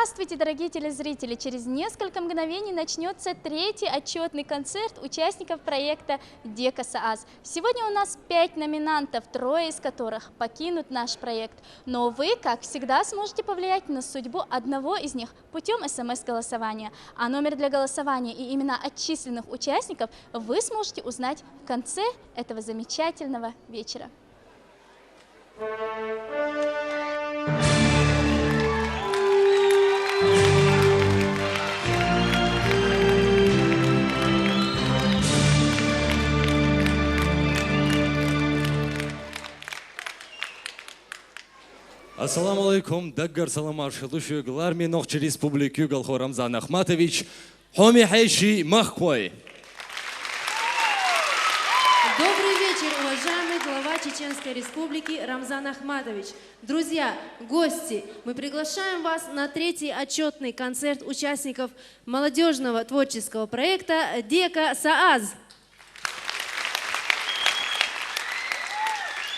Здравствуйте, дорогие телезрители! Через несколько мгновений начнется третий отчетный концерт участников проекта «Дека СААЗ». Сегодня у нас 5 номинантов, 3 из которых покинут наш проект. Но вы, как всегда, сможете повлиять на судьбу одного из них путем СМС-голосования. А номер для голосования и имена отчисленных участников вы сможете узнать в конце этого замечательного вечера. Ассаламу алейкум, даггар салам аршилушу гларми нохчи республики Галхо Рамзан Ахматович, хоми хайши махкой. Добрый вечер, уважаемый глава Чеченской Республики Рамзан Ахматович. Друзья, гости, мы приглашаем вас на третий отчетный концерт участников молодежного творческого проекта «Дека СААЗ».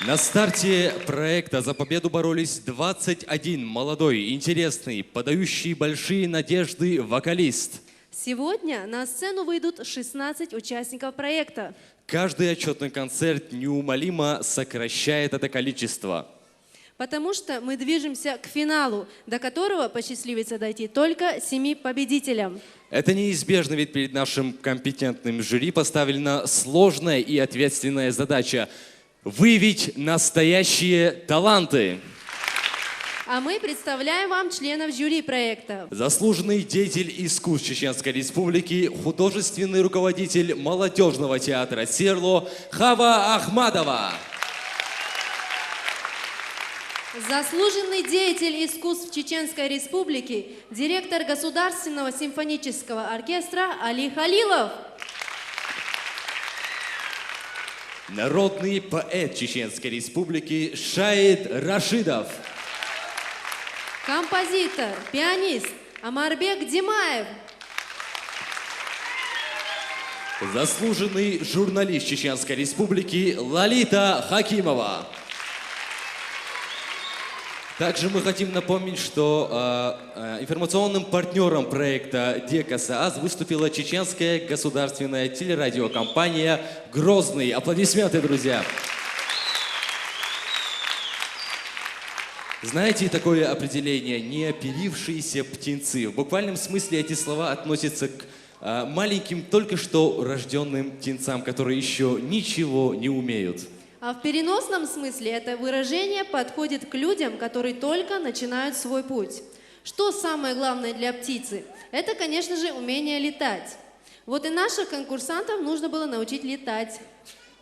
На старте проекта за победу боролись 21 молодой, интересный, подающий большие надежды вокалист. Сегодня на сцену выйдут 16 участников проекта. Каждый отчетный концерт неумолимо сокращает это количество. Потому что мы движемся к финалу, до которого посчастливится дойти только 7 победителям. Это неизбежно, ведь перед нашим компетентным жюри поставлена сложная и ответственная задача – выявить настоящие таланты. А мы представляем вам членов жюри проекта. Заслуженный деятель искусств Чеченской Республики, художественный руководитель молодежного театра «Серло» Хава Ахмадова. Заслуженный деятель искусств Чеченской Республики, директор Государственного симфонического оркестра Али Халилов. Народный поэт Чеченской Республики Шаид Рашидов. Композитор, пианист Амарбек Димаев. Заслуженный журналист Чеченской Республики Лолита Хакимова. Также мы хотим напомнить, что информационным партнером проекта «Дека СААЗ» выступила чеченская государственная телерадиокомпания «Грозный». Аплодисменты, друзья! Знаете такое определение «неоперившиеся птенцы»? В буквальном смысле эти слова относятся к маленьким, только что рожденным птенцам, которые еще ничего не умеют. А в переносном смысле это выражение подходит к людям, которые только начинают свой путь. Что самое главное для птицы? Это, конечно же, умение летать. Вот и наших конкурсантов нужно было научить летать.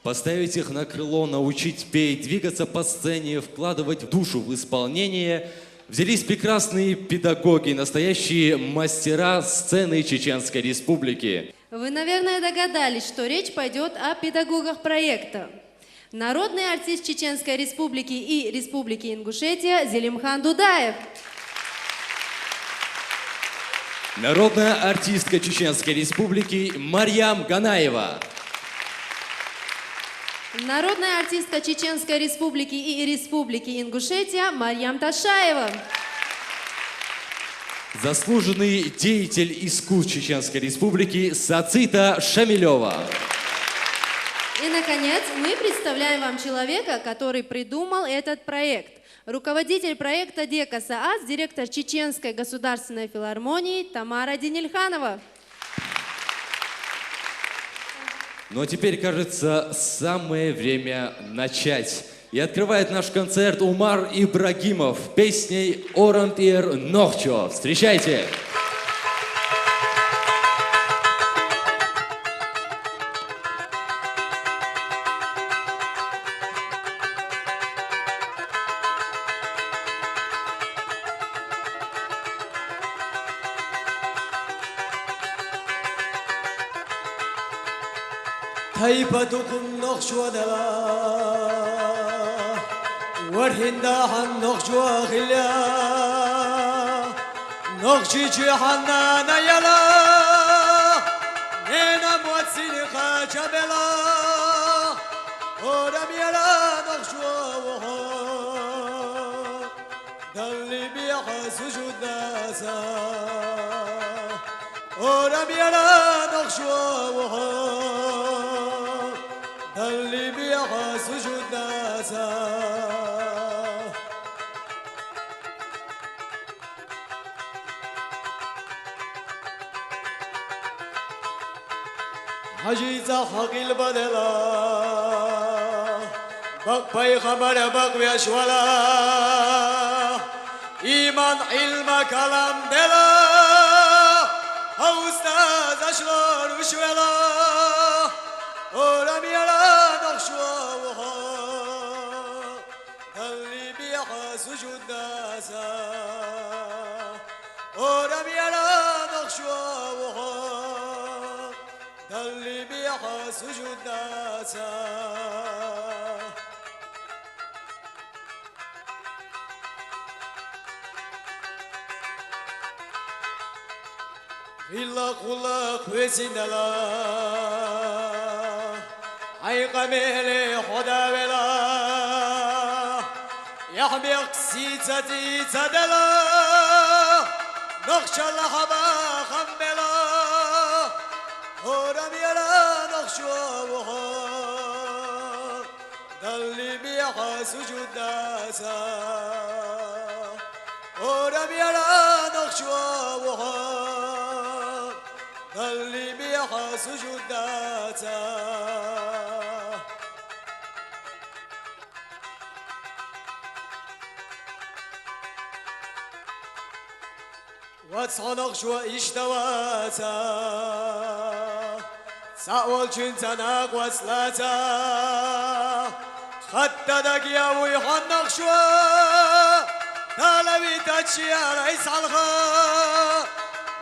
Поставить их на крыло, научить петь, двигаться по сцене, вкладывать душу в исполнение. Взялись прекрасные педагоги, настоящие мастера сцены Чеченской Республики. Вы, наверное, догадались, что речь пойдет о педагогах проекта. Народный артист Чеченской Республики и Республики Ингушетия Зелимхан Дудаев. Народная артистка Чеченской Республики Марьям Ганаева. Народная артистка Чеченской Республики и Республики Ингушетия Марьям Ташаева. Заслуженный деятель искусств Чеченской Республики Сацита Шамилева. И, наконец, мы представляем вам человека, который придумал этот проект. Руководитель проекта «Дека СААЗ», директор Чеченской государственной филармонии Тамара Денильханова. Ну а теперь, кажется, самое время начать. И открывает наш концерт Умар Ибрагимов песней «Орантир Нохчо». Встречайте! هيبتكم نقش ودلا والهنداها النقش وغلا نقشي حنانا يلا نينا موتسين خاجبلا ورم يلا نقش وها دلي بيحل سجود ناسا ورم يرى نخشوا وها دلي بيها سجود ناسا حجيز حق البدلا بق بيخمر بق بيشولا إيمان علم كلام دلا أستاذ أشلون وشولا ولم يرى نخشوا وها اللي بيها سجود ناسا ولم يرى نخشوا وها اللي بيها سجود ناسا إلا خلق وزندلا أي قميل خدا بلا يحمي قسيتي تدلا نخشى الحبا خملا ورم يرى نخشوها دلي بيها سجود ناسا ورم يرى نخشوها دلي بيها سجود ناسا واتسانق شو اشتواتا سأول جنتناق وصلاتا خددك يا ويحنق شو تالوي تاتشي على يسعلها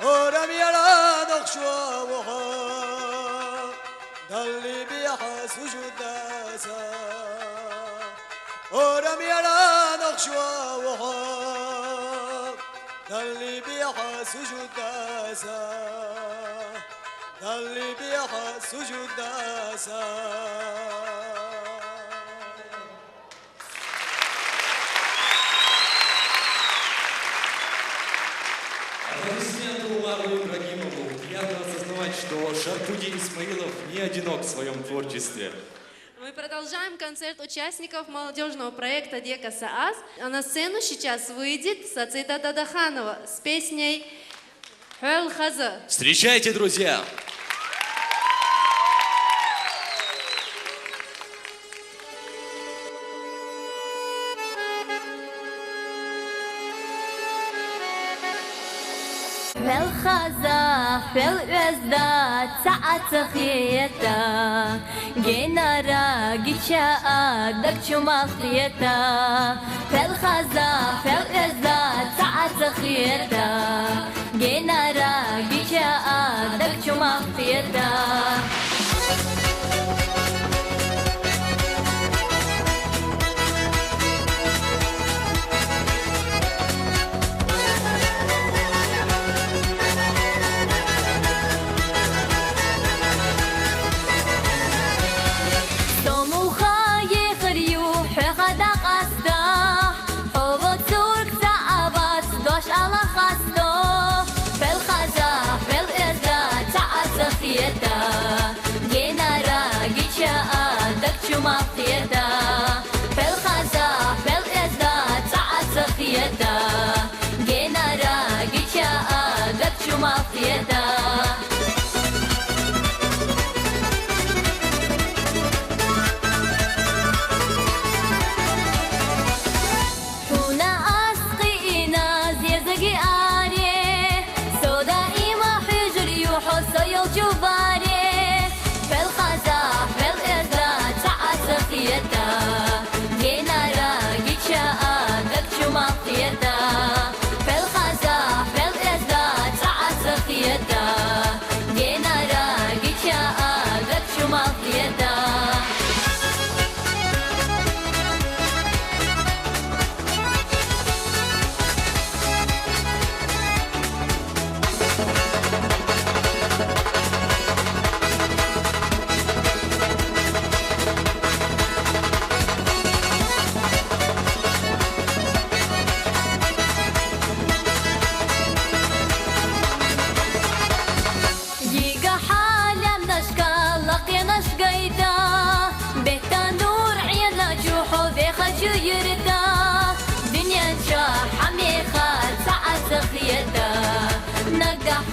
ورم يرى نقشوا وها دلي بيها سجود ناسا ورم يرى نقشوا وها دلي بيها سجود ناسا دلي بيها سجود ناسا Приятно осознавать, что Шарпуди Исмаилов не одинок в своем творчестве. Мы продолжаем концерт участников молодежного проекта «Дека Саас». А на сцену сейчас выйдет Сацита Дадаханова с песней «Хэл Хаза». Встречайте, друзья! بالخزا في الأزداد ساعة خيتا جينا جيشا دك شو مخيتا في الخزا في الأزداد ساعة خيتا جينا جيشا دك شو مخيتا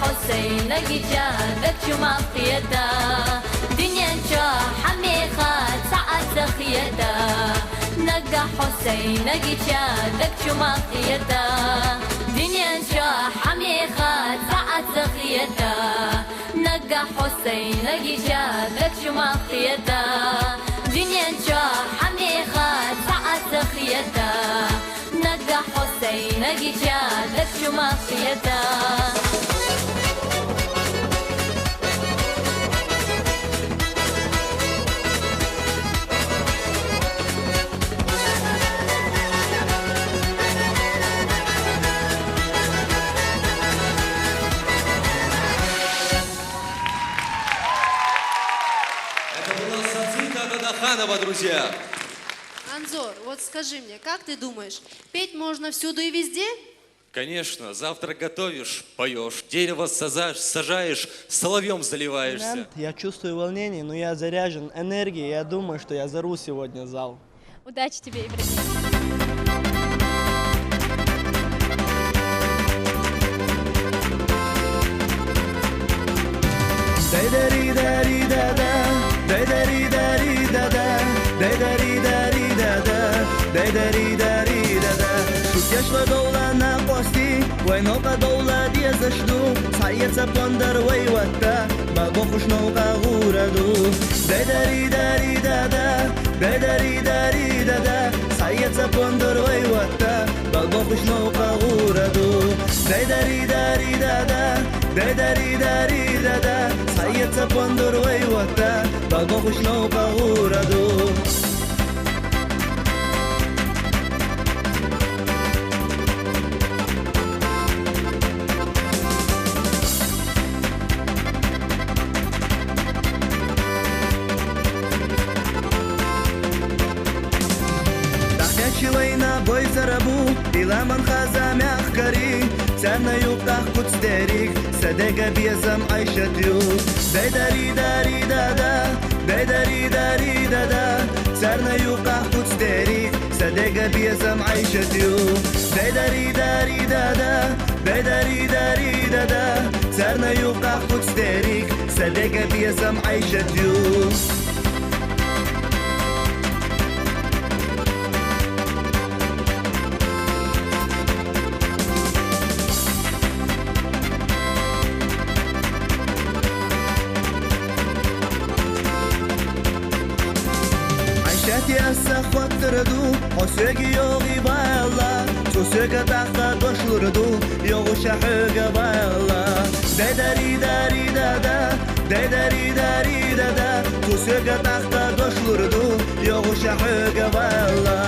حسين جادك شو ما قيدا دنيا شو حميخات ساعة خيدا نقا حسين جادك شو ما قيدا دنيا شو حميخات ساعة خيدا نقا حسين جادك شو ما قيدا دنيا شو حميخات ساعة خيدا نقا حسين جادك شو ما قيدا Ханова, друзья. Анзор, вот скажи мне, как ты думаешь, петь можно всюду и везде? Конечно, завтрак готовишь, поешь, дерево сажаешь, соловьем заливаешься. Я чувствую волнение, но я заряжен энергией. Я думаю, что я зару сегодня зал. Удачи тебе, Ибрагим. Dari dari da da, dari dari da da, dari dari da da, dari dari da da. Шут яшла дола на пости, войнока дола dia зашду, саица пландар вайвата, бабо хушнока гураду. Dari dari da da, dari dari da da, саица пландар вайвата, бабо хушнока гураду. Dari dari da da, dari dari da da. سايت بندر ويوتا بابا خوشنو بغوردو شوينا بوي زربو إلى من خزام أخكري سرنا يوقع قدس داريك صدق بيزم عيشة يو داري داري دادا داري داري دادا سرنا يوقع قدس داريك صدق بيزم عيشة يو داري داري دادا داري داري دادا سرنا يوقع قدس داريك صدق بيزم عيشة يو السخوات تردو حسوگی یوغی بالا سوسوگا تختا دوشلردو یوغو شحوگا بالا داری داری دادا داری داری دادا سوسوگا تختا دوشلردو یوغو شحوگا بالا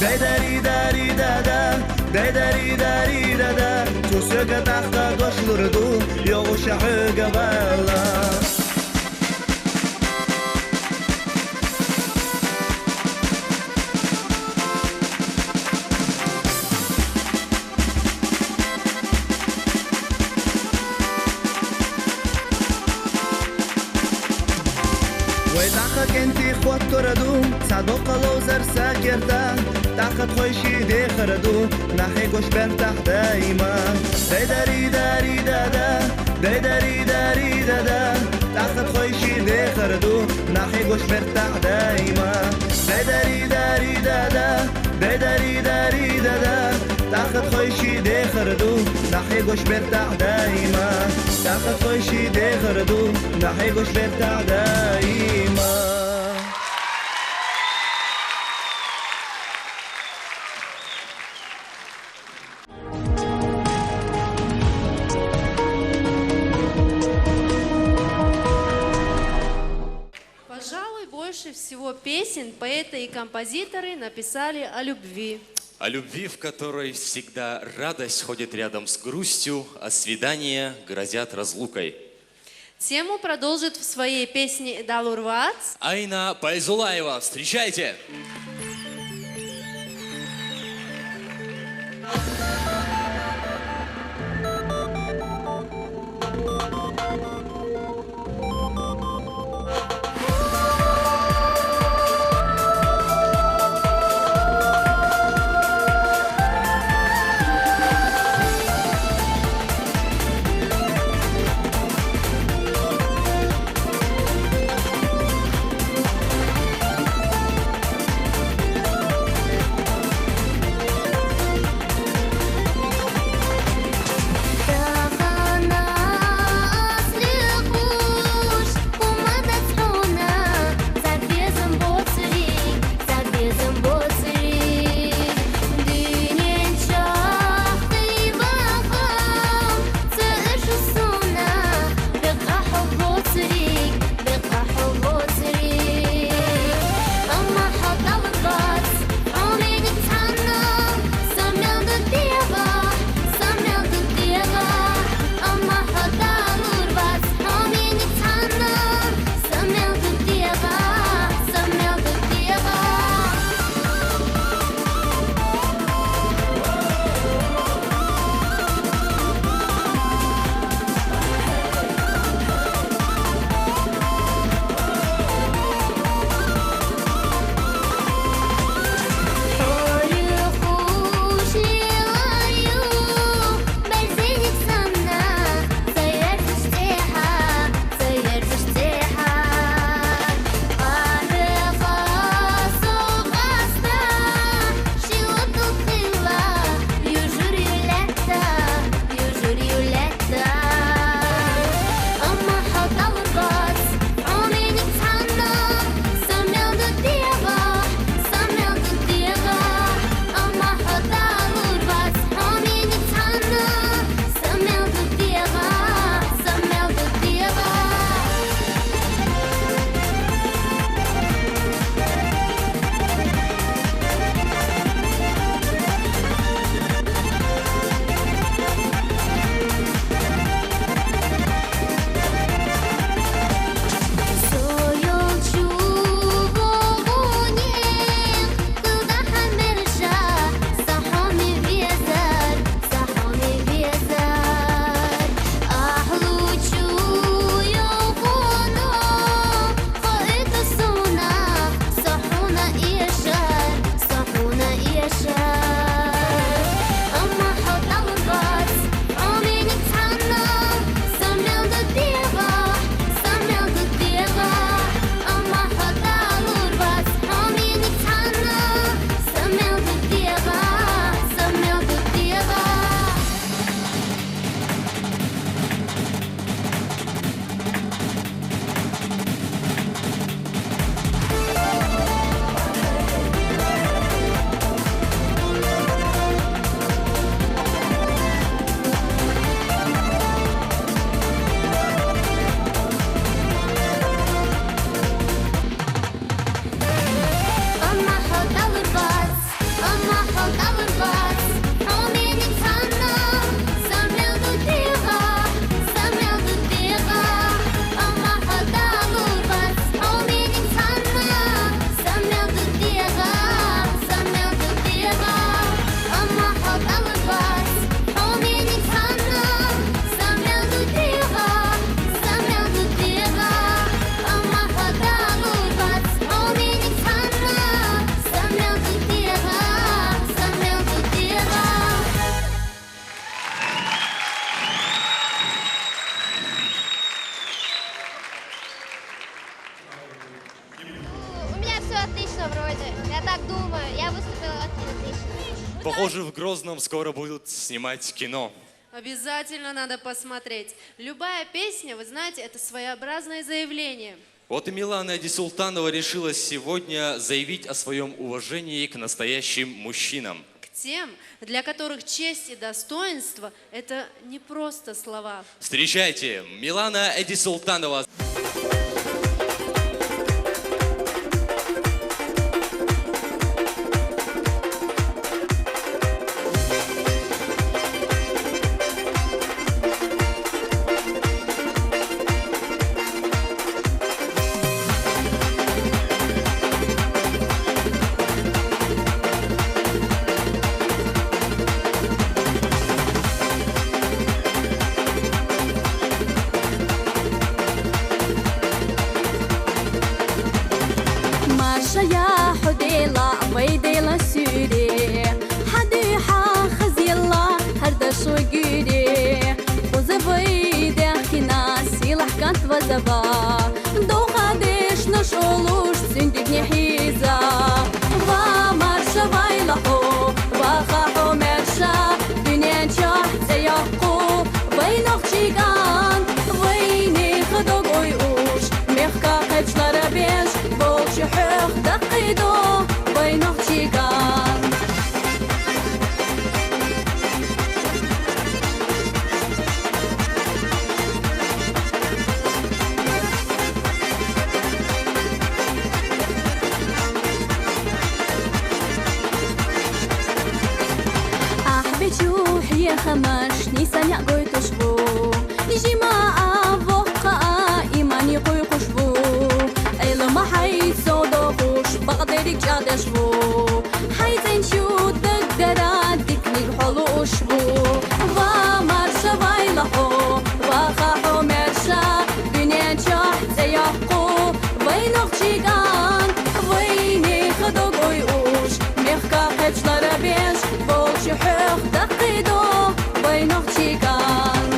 داری داری دادا داری داری دادا سوسوگا تختا دوشلردو یوغو شحوگا بالا كنتي خوات تردو صدق لوزر ساكرتا تاخد خوشي دي خردو نحي قوش برتاح دايما داري داري دادا داري داري دادا تاخد خوشي دي خردو نحي قوش برتاح دايما داري داري دادا داري داري دادا تاخد خوشي دي خردو نحي قوش برتاح دايما تاخد خوشي دي خردو نحي قوش برتاح دايما Больше всего песен поэты и композиторы написали о любви. О любви, в которой всегда радость ходит рядом с грустью, а свидания грозят разлукой. Тему продолжит в своей песне Далур Вац Айна Пайзулаева. Встречайте! все отлично вроде. Я так думаю. Я выступила отлично. Похоже, в Грозном скоро будут снимать кино. Обязательно надо посмотреть. Любая песня, вы знаете, это своеобразное заявление. Вот и Милана Эдисултанова решила сегодня заявить о своем уважении к настоящим мужчинам. К тем, для которых честь и достоинство – это не просто слова. Встречайте, Милана Эдисултанова. يا حديلا بيديلا سيري حدي حاخز يلا هردش وقيري وزبيدي اخي ناسي لحكانت وزبا دو خدش نشولوش سندك نحيزا ومرشا بايلحو وخاحو مرشا دنيا نشاح سيحقو بينوخ شيغان ويني خدوق ويقوش ميخكا خبش لربيش بولش حوخ دقيدو بينوخ شيغان أحبتوح يا خماش نيسان يقوي تشبو نجي ما أفوقا إيمان يقوي قشبو إلا ما حي صدقوش بقدرك جادشبو حيزين شو تقدر ديكني حلو أشبو ومرشا بايلحو وخاحو مرشا دنيا جاح زيحقو بينوخ شيغان ويني خدوق ويقوش ميخكا حبش لربيش بولش حوخ دقيدو بينوخ شيغان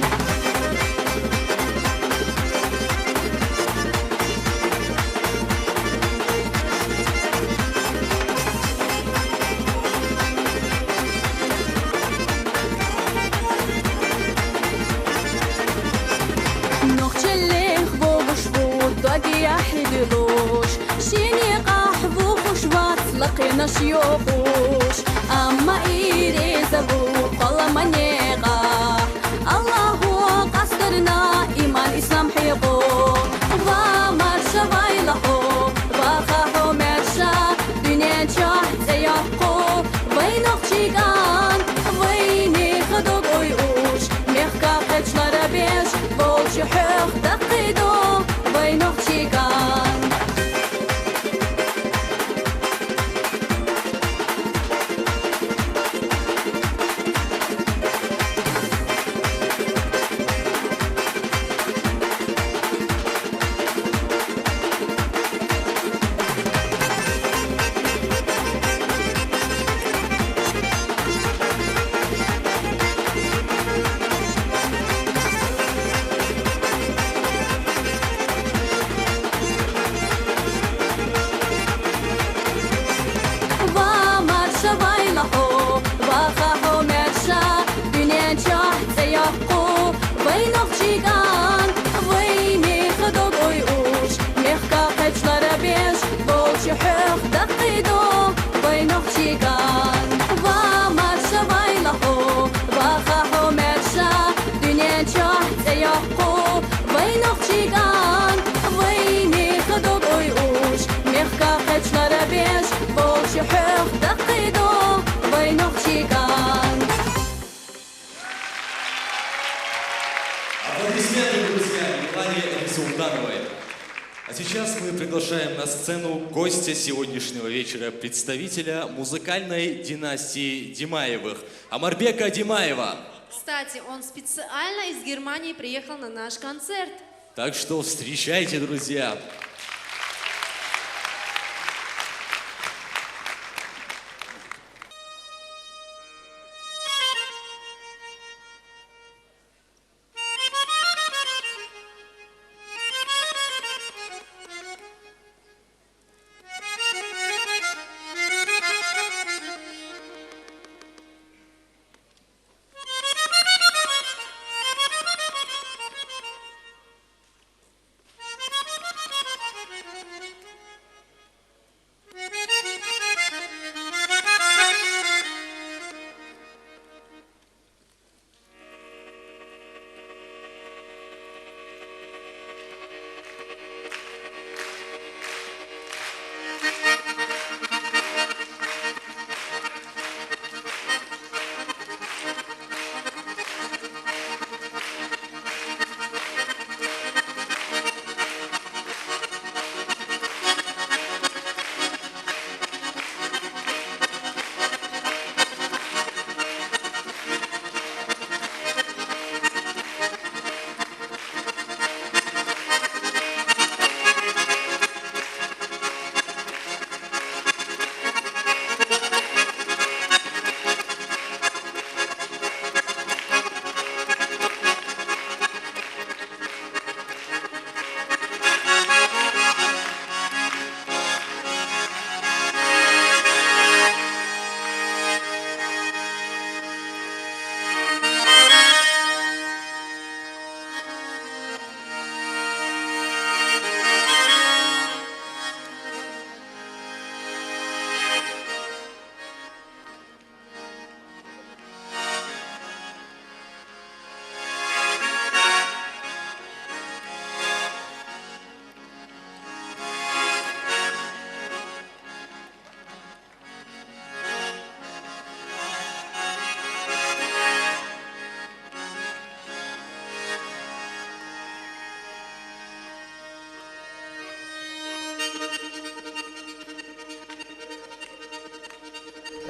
يا حلوش شيني قحبو خشوات لقينا شيوخوش أما إيري زبو قل من يقح الله قصدرنا إيمان إسلام حيقو ومرشا بايلحو وخاحو مرشا دنيا جاح زيحقو وينوخ شيغان ويني خدوق ويقوش ميخكا خدش لربيش بولش حوخ دقيدو بينوخ شيغان Аплодисменты, друзья, Милане Эдисултановой. А сейчас мы приглашаем на сцену гостя сегодняшнего вечера, представителя музыкальной династии Димаевых, Омарбека Димаева. Кстати, он специально из Германии приехал на наш концерт. Так что встречайте, друзья.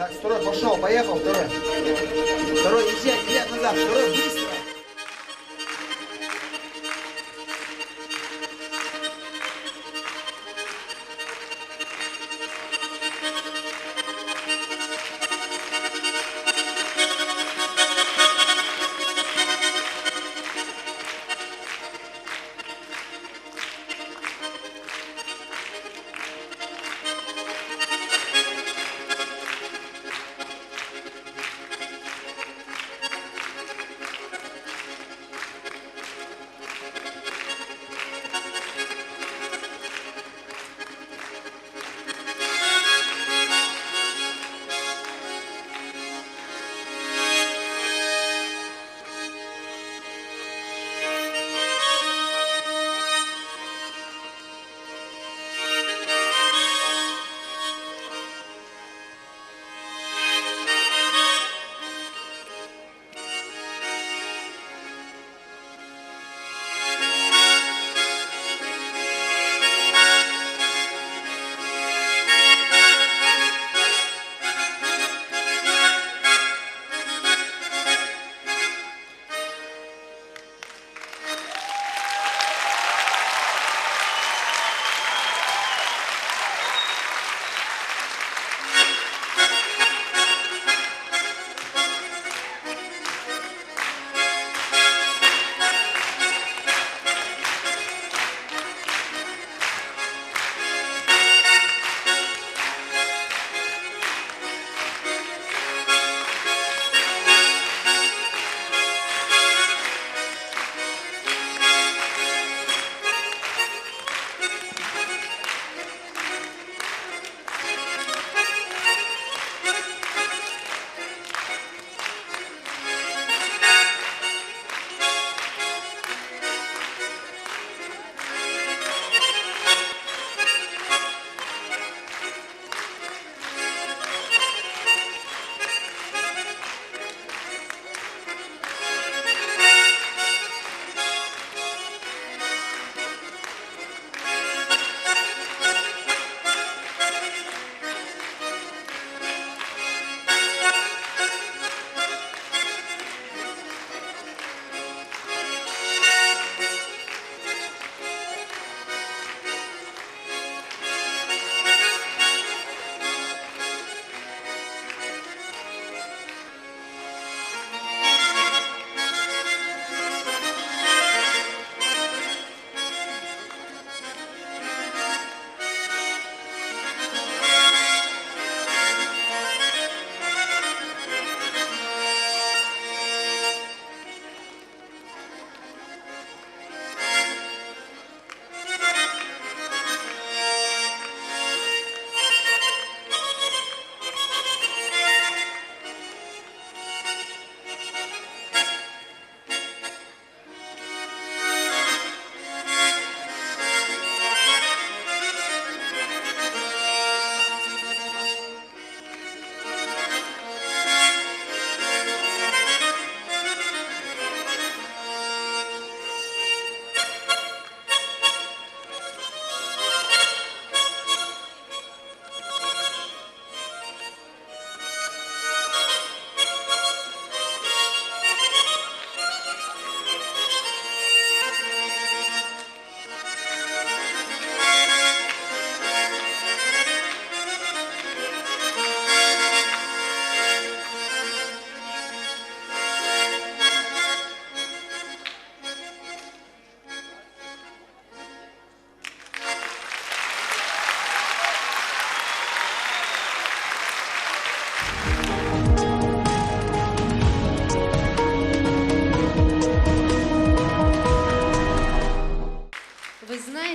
Так, второй пошел, поехал, второй. Второй, езжай назад, второй, быстро.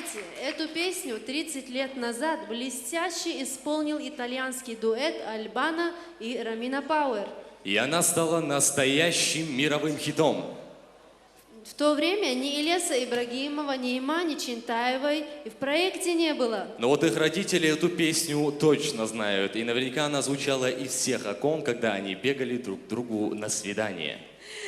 знаете, эту песню 30 лет назад блестяще исполнил итальянский дуэт Альбано и Ромина Пауэр. И она стала настоящим мировым хитом. В то время ни Ильяса Ибрагимова, ни Имани Чинтаевой и в проекте не было. Но вот их родители эту песню точно знают. И наверняка она звучала из всех окон, когда они бегали друг к другу на свидание.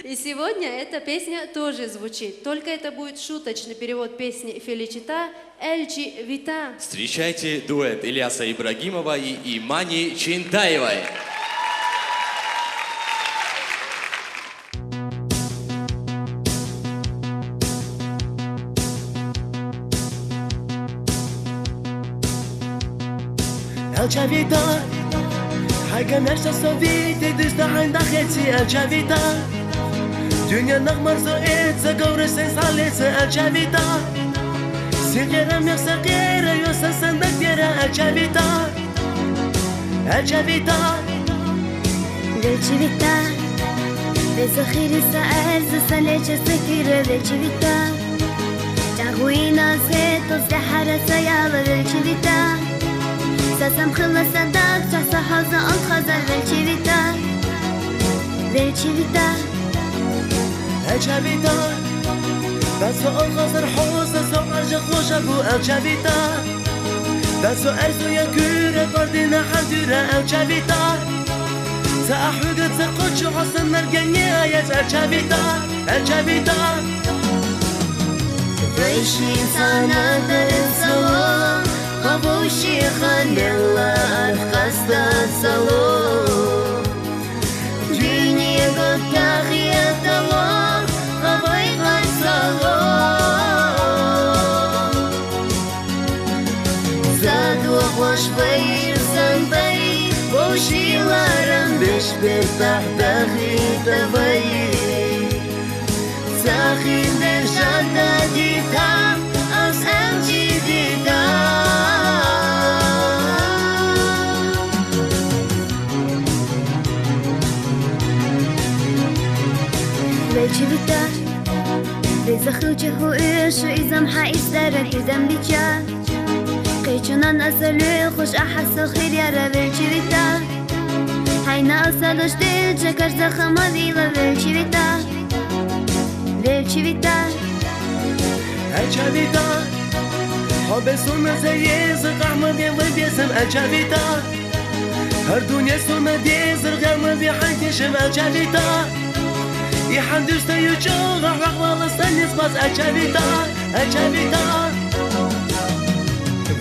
И сегодня эта песня тоже звучит. Только это будет шуточный перевод песни Феличита «Эльчи Вита». Встречайте дуэт Ильяса Ибрагимова и Имани Чинтаевой. الجويتا حاجة نشتا صوفيتي دستا عند خيتي الجويتا دنيا نغمر زوئت زقور سيصاليت الجويتا سيغيرا ميخسا غيرا يوسا سندك ديرا الجويتا الجويتا Velcivita Bezahiri sa elza sa leche sekire Velcivita Tahuina zeto zahara sa yala Velcivita Sa samkhila sa dak sa haza on khazar Velcivita Velcivita الجويتا داسو الغزر حوزة سو أرجع خوشبو الجويتا داسو أرزو يكورة بردنا حدورة الجويتا سأحوغت سقوش حسن مرقنية يا الجويتا الجويتا Вышли санатар салон Хабуши ханелла архаста салон Дюни готах яталон Хабай хан салон Задух ваш баир санбай Буши ларам бешбер тахтахи табай Сахин держата дита, аз элчи дита. Velcivita, bezahluce hu ish izam haisdarat izam bicha. Kaychuna nasalu khush ahas khir ya velcivita. Hayna asalosh dil jakar zakhama vila velcivita. Velcivita الجويتا حبسونا زي زقعم بيسم الجويتا هر دنيا سونا دي زرقام بحنكشم الجويتا يحندش تيجوغ رغوال السنس بس الجويتا الجويتا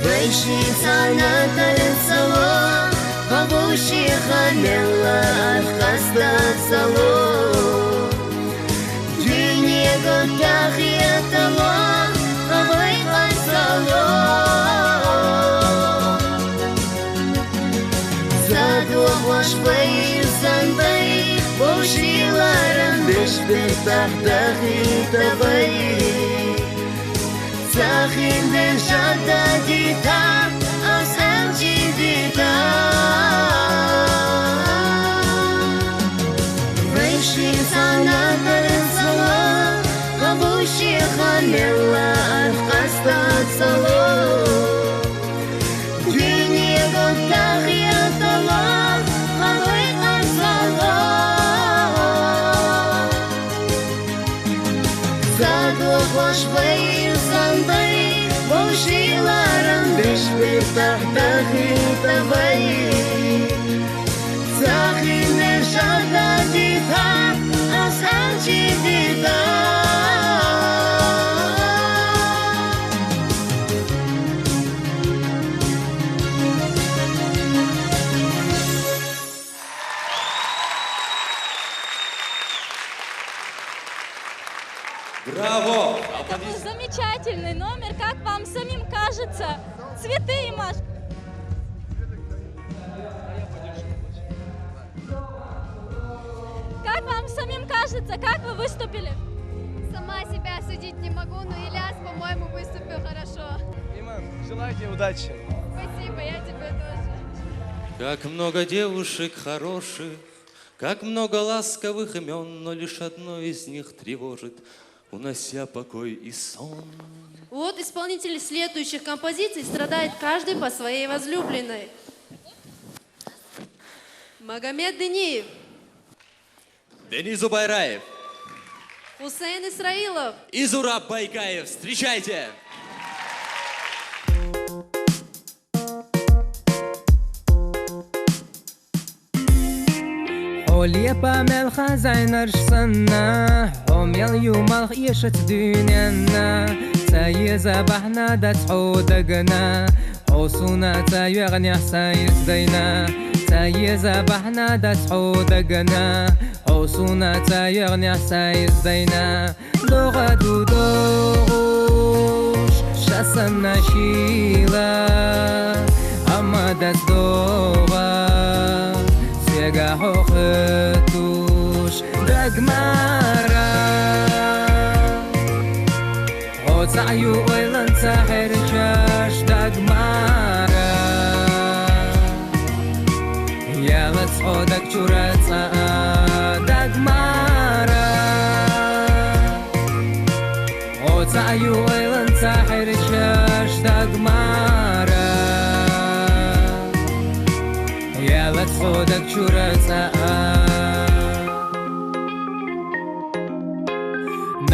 Вышли санатар салон Хабуши ханелла архаста салон Дюни готах яталон Хабай хан салон Задух ваш баир санбай Буши ларам бешбер тахтахи табай Сахин держата дита, аз элчи дита. Вышли санатар салон, Хабуши ханелла архаста салон. Дюни готах яталон, Хабай хан салон. Задух ваш баир санбай, Буши ларам бешбер тахтахи табай. Сахин держата дита, аз элчи дита. Браво! Это был замечательный номер, как вам самим кажется? Цветы и Маш. Как вам самим кажется, как вы выступили? Сама себя судить не могу, но Ильяс, по-моему, выступил хорошо. Иман, желаю тебе удачи. Спасибо, я тебе тоже. Как много девушек хороших, как много ласковых имен, но лишь одно из них тревожит, унося покой и сон. Вот исполнитель следующих композиций страдает каждый по своей возлюбленной. Магомед Дениев, Денис Зубайраев Хусейн Исраилов, и Зураб Байкаев. Встречайте! حولي بعمل خزين رشصنا حومي اليوم الخيشة دنيانا ساي زبحنا دتحو دقنا حوصونا تايغني حسايس دينا ساي زبحنا دتحو دقنا حوصونا تايغني حسايس دينا لغة دودوش شاسنا شيلا أما دستو دقمارا عيو ويلن ساحر شاش دقمارا يا لتصعودك جورات دقمارا عيو ويلن ساحر شاش دقمارا يا لتصعودك جورات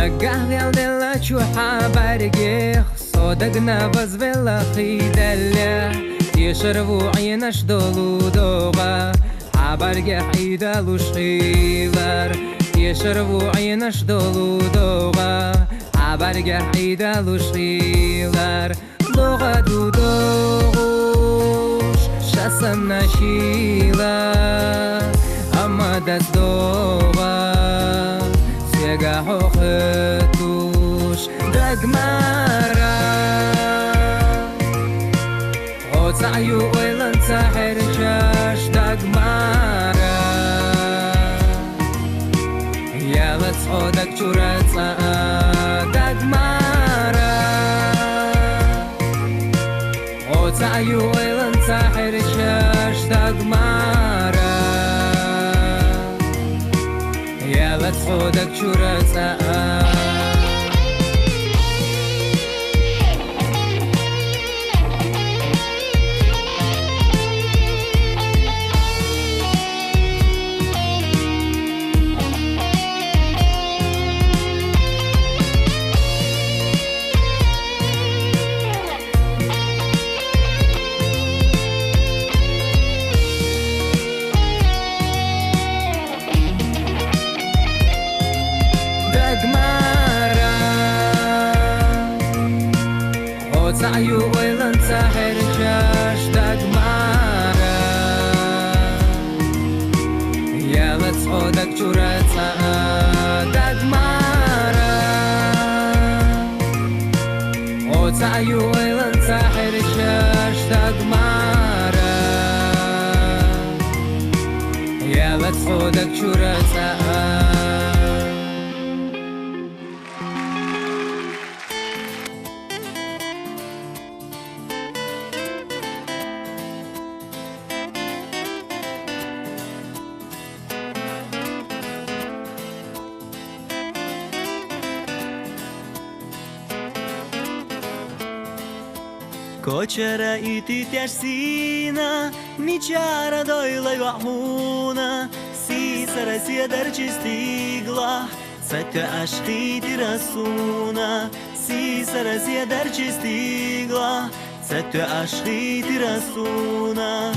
نقال دلا شوحة برقيخ صدقنا بزبلا خيدلا يشربوا عينش دولو دوغا حبرقيخ عيدالو شخيلر يشربوا عينش دولو دوغا حبرقيخ عيدالو شخيلر دوغا دو دوغوش شاسم نشيلا أما داس دوغا Сега хохетуш дагмара Оцаю ойлан сахер чаш дагмара Ялат сходак чураца дагмара Оцаю ойлан сахер чаш дагмара يا صودك شرطة عيو ويلن ساحر شاش دقمارا يا لتصعودك جورتا دقمارا عيو ويلن ساحر شاش دقمارا يا لتصعودك جورتا Кочера ити тяжсина, ничара дойла вахуна, си сарасия дърчи стигла, цътя ашти ти расуна, си сарасия дърчи стигла, цътя ашти ти расуна.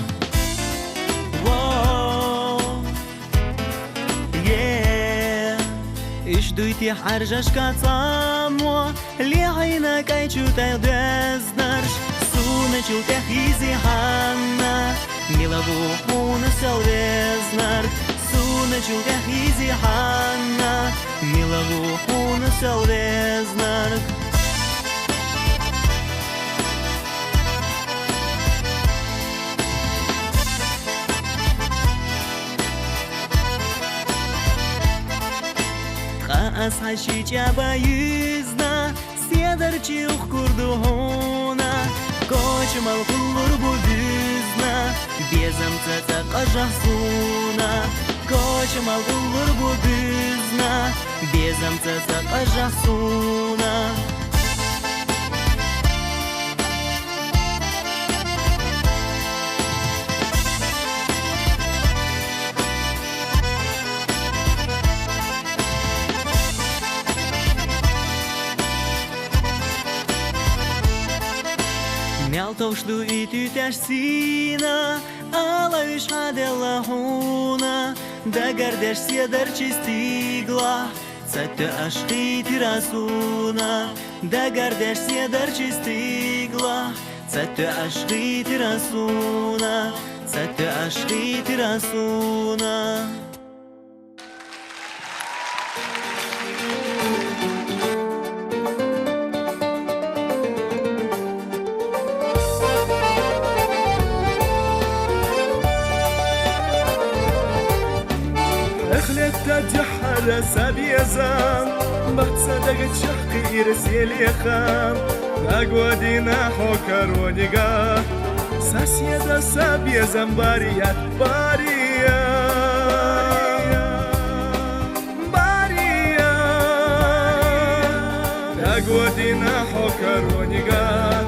إيش دويتي حرجش كاتامو اللي عينك أيشو تغدزنرش سونة تخيزي حنا ميلابو حون سودزنر سونة تخيزي حنا ميلابو حون سودزنر أصحى جابا يزنا سيادرچي وخكردوهونا كوش مالكولر بودزنا بيزم تتقجحسونا كوش مالكولر بودزنا بيزم تتقجحسونا Мялтовшду и тютяшсина, алавиш хадела хуна, да гордешься дарчи стигла, цътя ашти ти расуна, да гордешься дарчи стигла, цътя ашти ти расуна, цътя ашти ти расуна. تجحل сахара сабьезам бацадага чахки ирселехам Агвадина хокаронига соседа сабьезам бария бария бария Агвадина хокаронига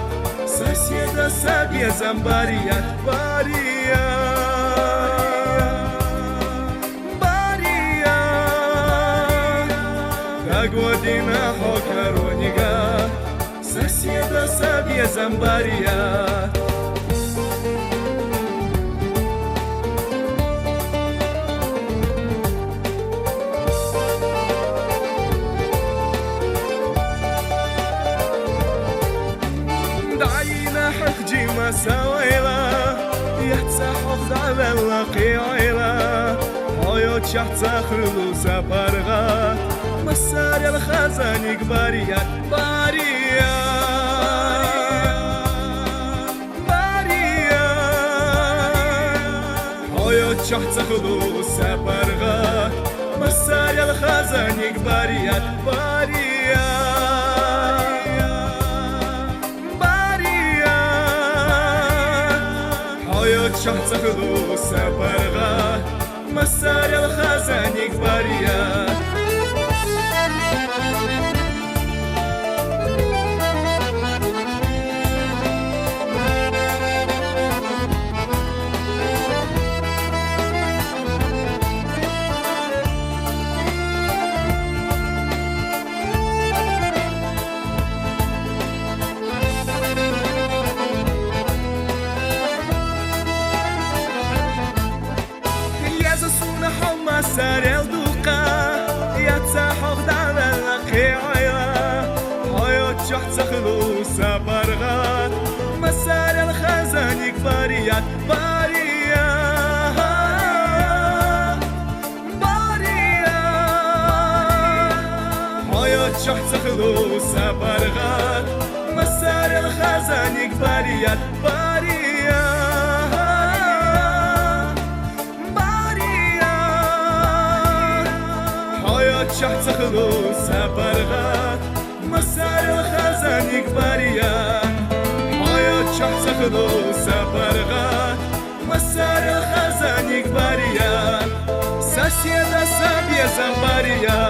соседа сабьезам бария бария Година хокаронига соседа сабье замбария دعينا حخجي ما سويلا يتسحف دعوة لقيعيلا حيوت شحت سخلو سفرغات مسار الخزانيك باريا باريا باريا هايات شحت سخلو سفرغات مسار الخزانيك باريا باريا باريا هايات شحت سخلو سفرغات مسار الخزانيك باريا سارل دوقا يتسحق دعنا القيعيا هايات شحت سخلو سفرغات مسار الخزانيك باريات باريا باريا هايات شحت سخلو سفرغات مسار الخزانيك باريات باريا شحت سخلو سفرغات مسار الخزانيك باريا حياة شحت سخلو سفرغات مسار الخزانيك باريا соседа сабье замбария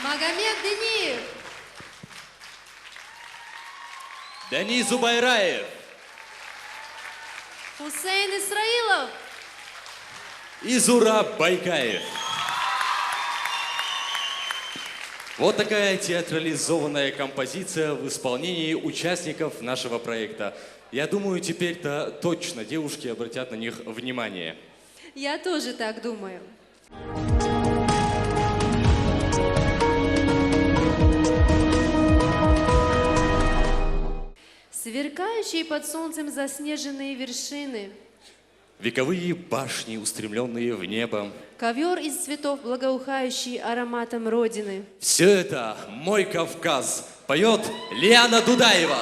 Магомед Дениев. Денис Зубайраев. Хусейн Исраилов. И Зураб Байкаев. Вот такая театрализованная композиция в исполнении участников нашего проекта. Я думаю, теперь-то точно девушки обратят на них внимание. Я тоже так думаю. Сверкающие под солнцем заснеженные вершины. Вековые башни, устремленные в небо. Ковер из цветов, благоухающий ароматом Родины. Все это «Мой Кавказ». Поет Лиана Дудаева.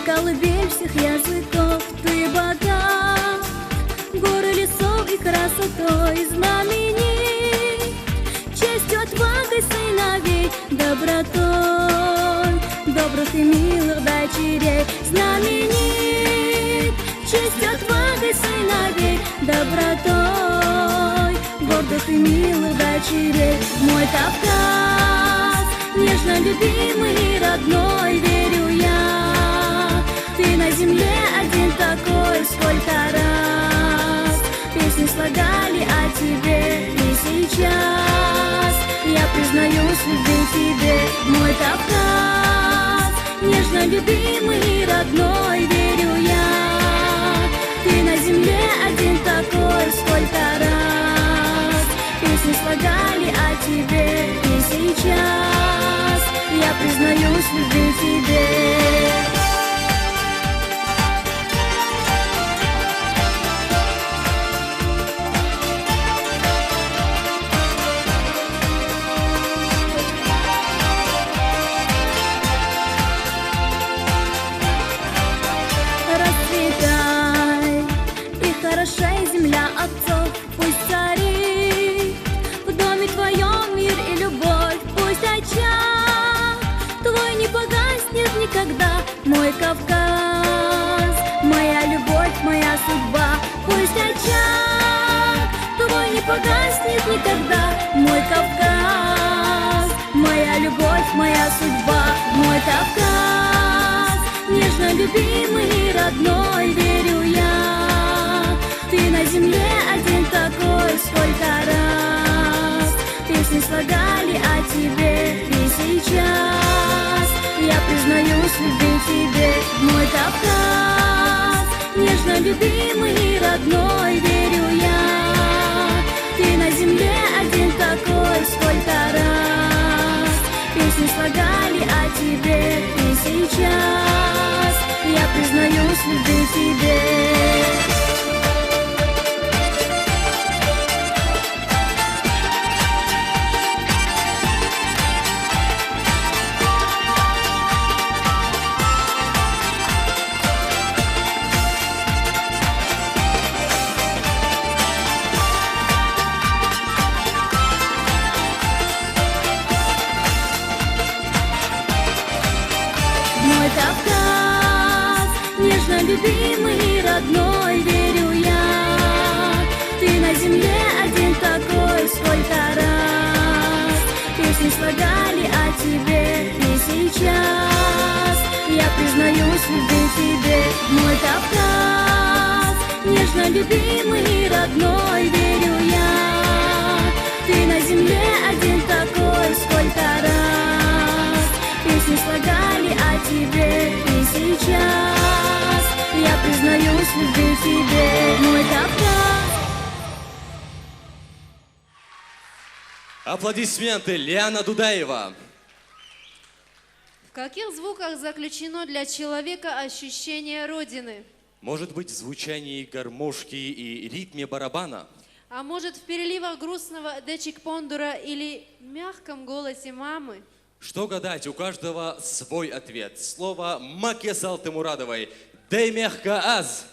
колыбель всех языков, ты богат, горы лесов и красотой знаменит, честью, отвагой сыновей, добротой, добрых и милых дочерей знаменит, честью, отвагой сыновей, добротой, гордых и милых дочерей. Мой Кавказ, нежно любимый и родной, верю я, ты Ты на земле один такой, сколько раз песни слагали о тебе. И сейчас я признаюсь в любви тебе, мой Кавказ, нежно любимый, родной, верю я. Ты на земле один такой, сколько раз песни слагали о тебе. И сейчас я признаюсь в любви тебе. Хорошая земля отцов, пусть царит в доме твоем мир и любовь, пусть очаг твой не погаснет никогда, мой Кавказ, моя любовь, моя судьба, пусть очаг твой не погаснет никогда, мой Кавказ, моя любовь, моя судьба, мой Кавказ, нежно любимый, родной, верю я. Ты на земле один такой, сколько раз песни слагали о тебе. И сейчас я признаюсь в любви тебе, мой Кавказ, нежно любимый, родной, верю я. Ты на земле один такой, сколько раз песни слагали о тебе. И сейчас я признаюсь в любви тебе. Любимый, родной, верю я. Ты на земле один такой, сколько раз песни слагали о тебе. И сейчас я признаюсь в любви тебе, мой Кавказ, нежно любимый, родной, верю я. Ты на земле один такой, сколько раз песни слагали о тебе. И сейчас я признаюсь в любви тебе, мой Кавказ. Аплодисменты, Лиана Дудаева. В каких звуках заключено для человека ощущение Родины? Может быть, в звучании гармошки и ритме барабана? А может, в переливах грустного Дечик Пондура или мягком голосе мамы? Что гадать, у каждого свой ответ. Слово Макесал Тимурадовой. Дай мягко аз.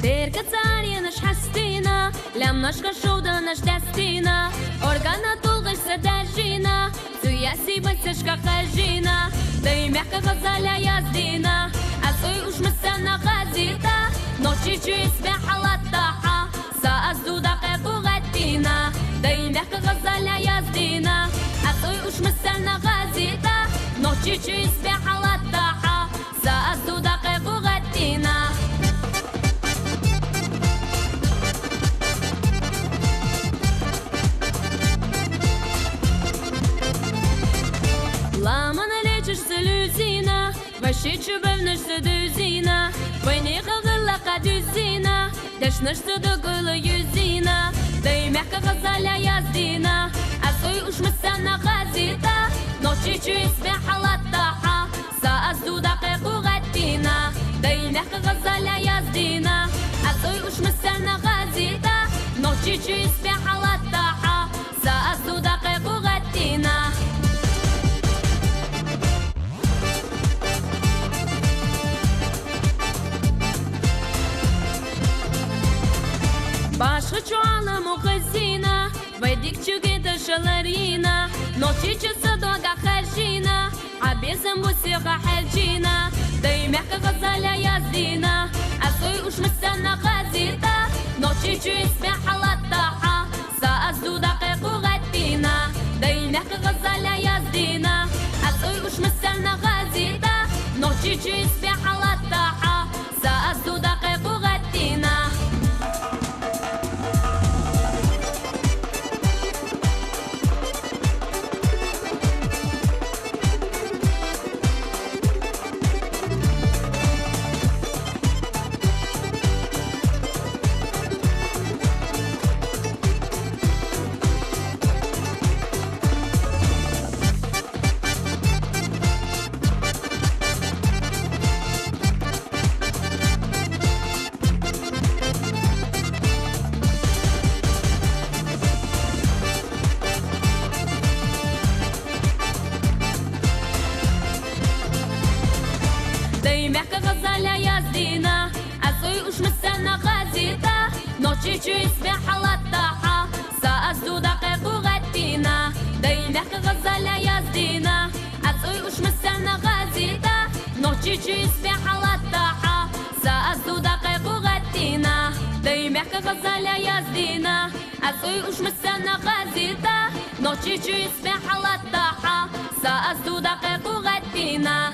Терка царя наш хастина, лям наш кашоуда наш дестина, органа толгой садажина, цуяси бацешка хажина, да и мягко газаля яздина, а цуй уж мысана газита, ночи чуй смехала таха, саазду дакеку гатина, да и мягко газаля яздина, а цуй уж мысана газита, ночи чуй смехала таха, саазду дакеку гатина. Ламана лечишься люзина, вообще чубевнешься дюзина, войне хагылака дюзина, дешнешься до гыла юзина, да и мягко газаля яздина, а цуй уж мысана газита, ночи чуй смехала таха, саазду дакеку гатина, да и мягко газаля яздина, а цуй уж мысана газита, ночи чуй смехала таха, саазду дакеку гатина. Башка чуала мухазина, вайдик чугита шаларина, ночи часа دوغا خرجينا عبيزم بوسيقى حجينا دايما غزالة يزدينا أصوي وش مستنى غازيتا نوتشي جيسبي حلطاحة سأزدو دقيق وغدينا دايما غزالة يزدينا أصوي وش مستنى غازيتا نوتشي جيسبي حلطاحة سأزدو دقيق وغدينا نوتشي جيسبي حلطاحة سأزدو دقيق وغدينا دايمك غزالة يزدينا أصوي وش مستنى غازيتا نوتشي جيسبي حلطاحة سأزدو دقيق وغدينا دايمك غزالة يزدينا أصوي وش مستنى غازيتا نوتشي جيسبي حلطاحة سأزدو دقيق وغدينا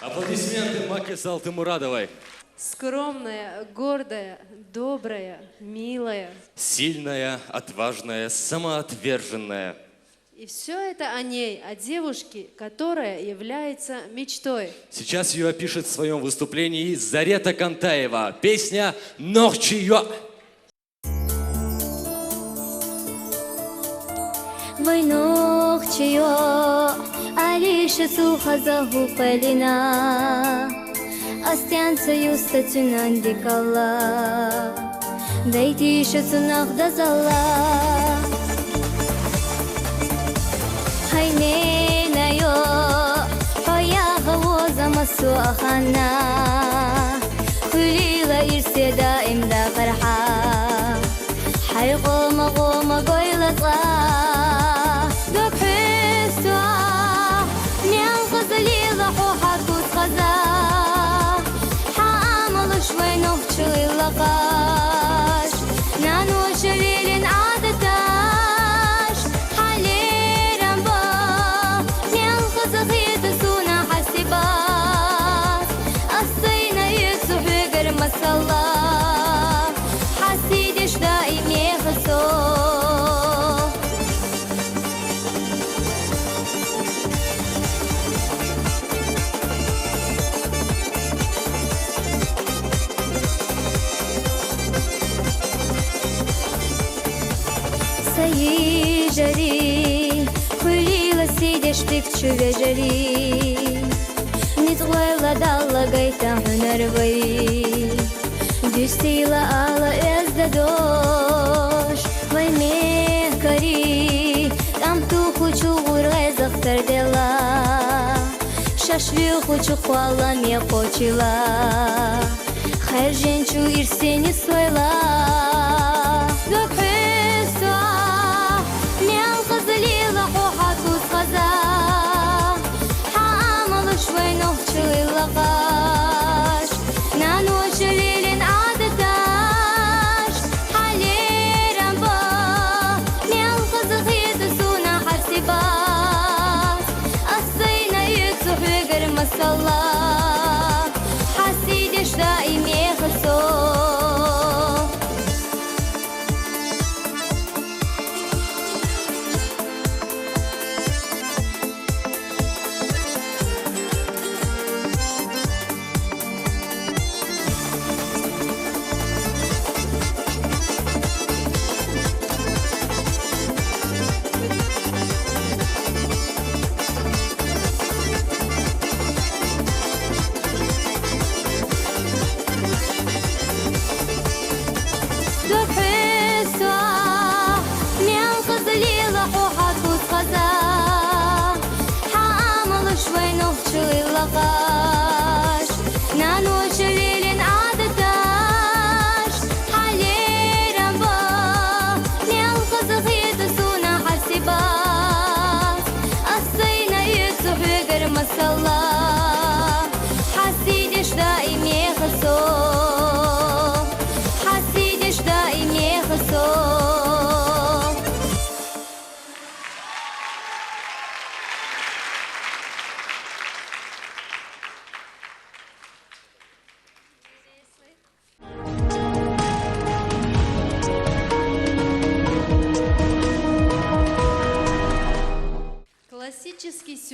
Аплодисменты Маке Салтымурадовой. Скромная, гордая, добрая, милая. Сильная, отважная, самоотверженная. И все это о ней, о девушке, которая является мечтой. Сейчас ее опишет в своем выступлении Зарета Кантаева. Песня «Нохчиё». Алиша суха загупалина, Остянца юста тюнан дикала, Дайтиша цунах дазала. Хайне на ё, Хаяха воза масу ахана, Хулила ирсе даимда фарха, Хайгома гома гойла зла. غزليلة حوحة وتغزا حامل شوي نوحشلي لقاش نانو شليل عادتاش حالي رمبا نيان غزغيت سونا حسيبات الصينا يكسو حقر مسلا حسيدش دائم يخسو جري خليل سيدش بكتشو جري نتغير دالله قيتا هنربي دستيلا على ازدادوش وي مهكري там тухучу غرغز اختر دلا شاشلي хочу хвала мне хочила خرجنчу ирсени сойла لقاش نانو شليل عادتاش حالي رمبا ميال خزغيت سونا حسيبات الصينا يكسح وقر مسلا حسيدش دائم يخسو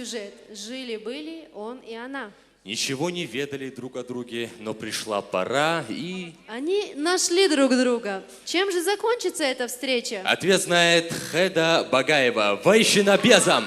сюжет. Жили-были он и она. Ничего не ведали друг о друге, но пришла пора и... Они нашли друг друга. Чем же закончится эта встреча? Ответ знает Хеда Багаева. Вайщина безам!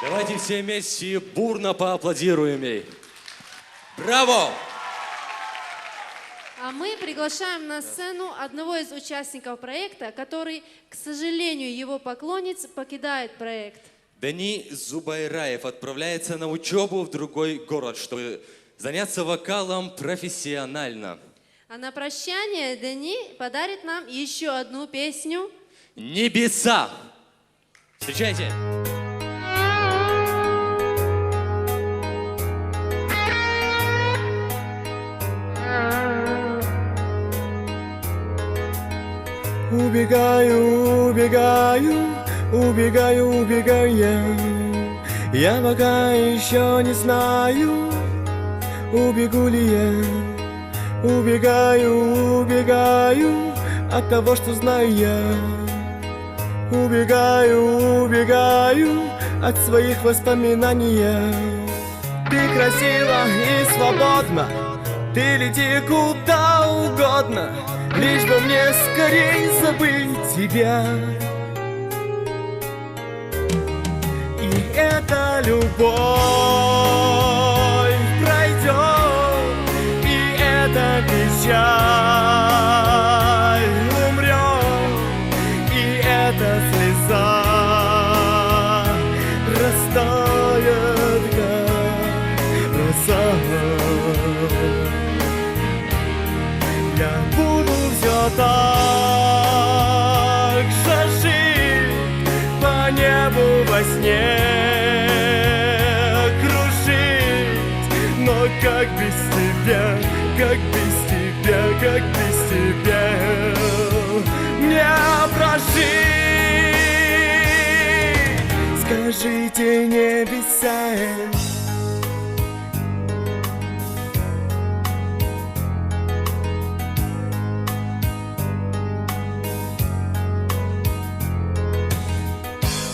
Давайте все вместе бурно поаплодируем ей. Браво! А мы приглашаем на сцену одного из участников проекта, который, к сожалению, его поклонниц покидает проект. Дани Зубайраев отправляется на учебу в другой город, чтобы заняться вокалом профессионально. А на прощание Дани подарит нам еще одну песню. «Небеса». Встречайте! Убегаю, убегаю, убегаю, убегаю я. Я пока еще не знаю, убегу ли я. Убегаю, убегаю от того, что знаю я. Убегаю, убегаю от своих воспоминаний. Ты красива и свободна, ты лети куда угодно, лишь бы мне скорей забыть тебя. И эта любовь пройдет, и эта печаль умрет, и эта слеза растает, как роса. Я буду все так же жить, по небу во сне кружить, но как без тебя, как без тебя, как без тебя мне прожить? Скажите небеса,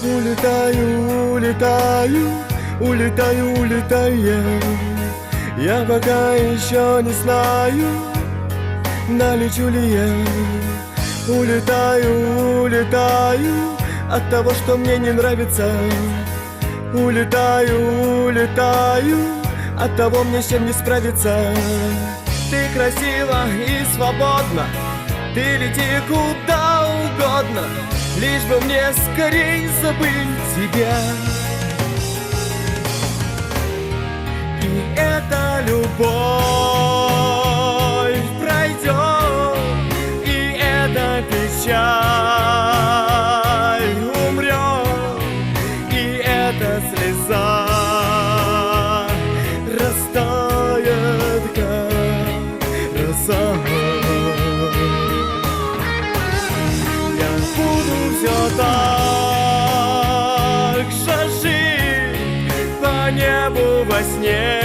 улетаю, улетаю, улетаю, улетаю. Я пока еще не знаю, налечу ли я. Улетаю, улетаю от того, что мне не нравится. Улетаю, улетаю от того, мне с чем не справиться. Ты красива и свободна, ты лети куда угодно, лишь бы мне скорей забыть тебя. И эта любовь пройдет, и эта печаль умрет, и эта слеза растает, как роса. Все так же жить, по небу во сне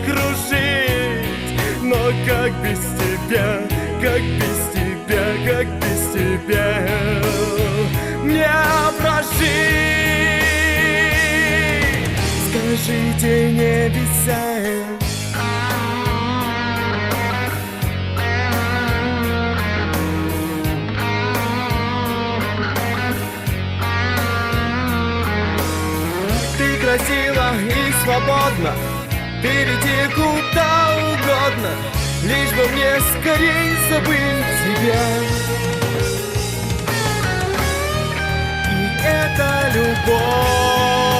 кружить, но как без тебя, как без тебя, как без тебя мне прожить? Скажите небеса, красива и свободна, ты лети куда угодно, лишь бы мне скорей забыть тебя. И эта любовь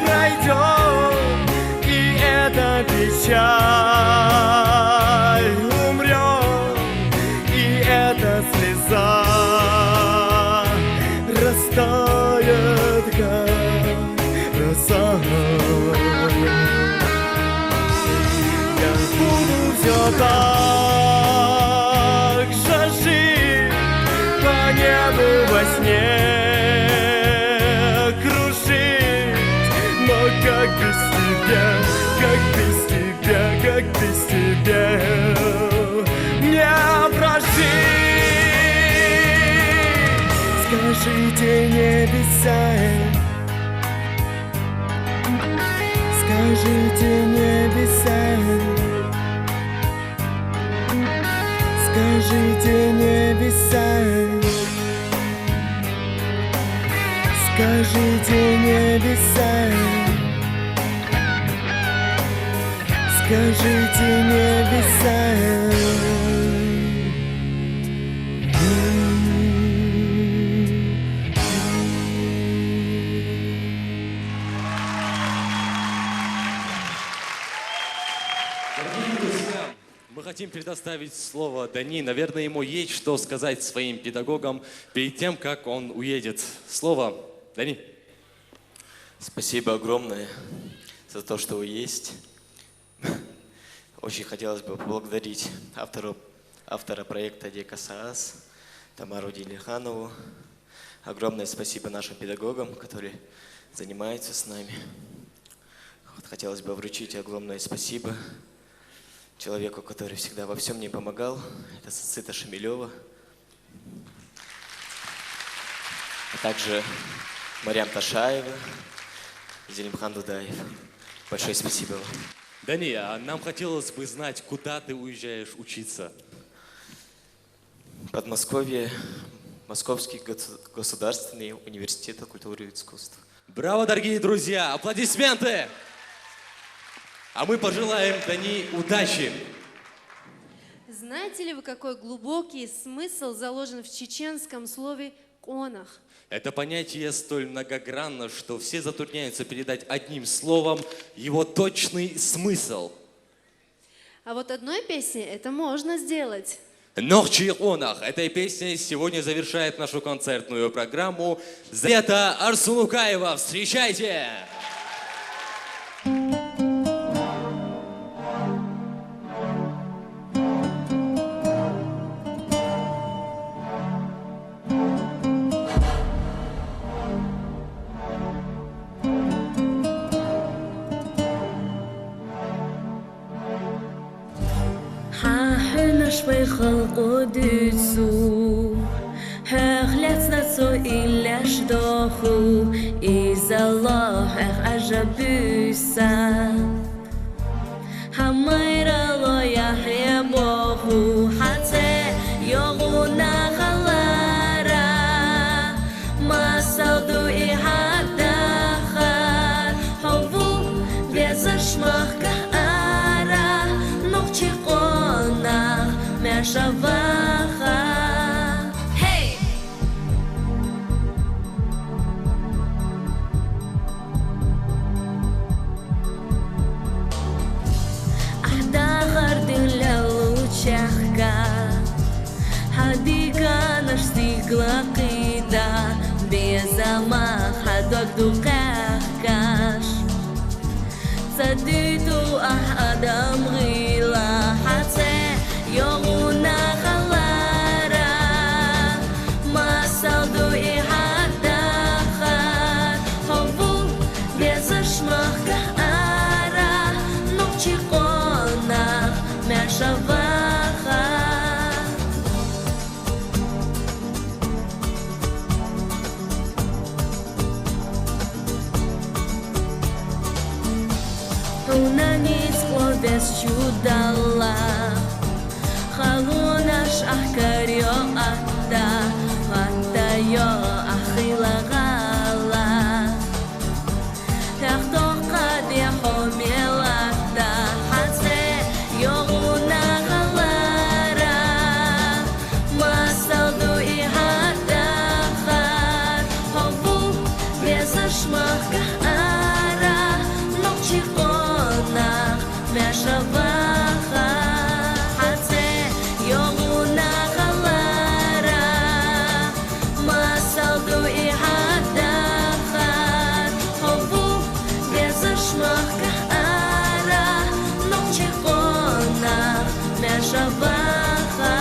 пройдет, и эта печаль умрет, и эта слеза растает, как роса. Я буду все так же жить, по небу во сне кружить, но как без тебя, как без тебя, как без тебя мне прожить? Скажите небеса, скажите небеса, скажите небеса, скажите небеса, скажите небеса. Мы хотим предоставить слово Дани. Наверное, ему есть что сказать своим педагогам перед тем, как он уедет. Слово Дани. Спасибо огромное за то, что вы есть. Очень хотелось бы поблагодарить автора проекта ДКСААС Тамару Дилиханову. Огромное спасибо нашим педагогам, которые занимаются с нами. Хотелось бы вручить огромное спасибо человеку, который всегда во всем мне помогал. Это Сацита Шамилева. А также Марьям Ташаева, Зелимхан Дудаев. Большое спасибо вам. Дани, а нам хотелось бы знать, куда ты уезжаешь учиться? Подмосковье, Московский государственный университет культуры и искусств. Браво, дорогие друзья! Аплодисменты! А мы пожелаем Дани удачи! Знаете ли вы, какой глубокий смысл заложен в чеченском слове «конах»? Это понятие столь многогранно, что все затрудняются передать одним словом его точный смысл. А вот одной песней это можно сделать. Нохчи Онах. Этой песней сегодня завершает нашу концертную программу Зарета Арсунукаева. Встречайте! شوي خلقو ديسو هغلتنا سو إلاش داخو إذا الله أعجبوسا هميرا لا يحيى باخو حتى يغونا غلارا ما سودو إحد دخل حبو بيزش مخكا نوچي قونا مشواخا Hey! أحداخر دلالو تشخكا هديكا نشتيقلا قيدا بيزاما حدوك دوقاكاش صديتو أحدام غيلا حتى يومنا خلارا ما سودو إحد دخل حبو بيزش مخكارا نوچي قونا مشواخا Унанис клодес чудала Халунаш ахкарио ата Хаттайо ахила гала Тахтох кади хомелата Хатсе йогуна галара Масалду и хаттахар Хобу безашмахка ара Ночи конах мешаваха Хатсе йогуна галара Масалду и хаттахар Хобу безашмахка ара Ночи конах мешаваха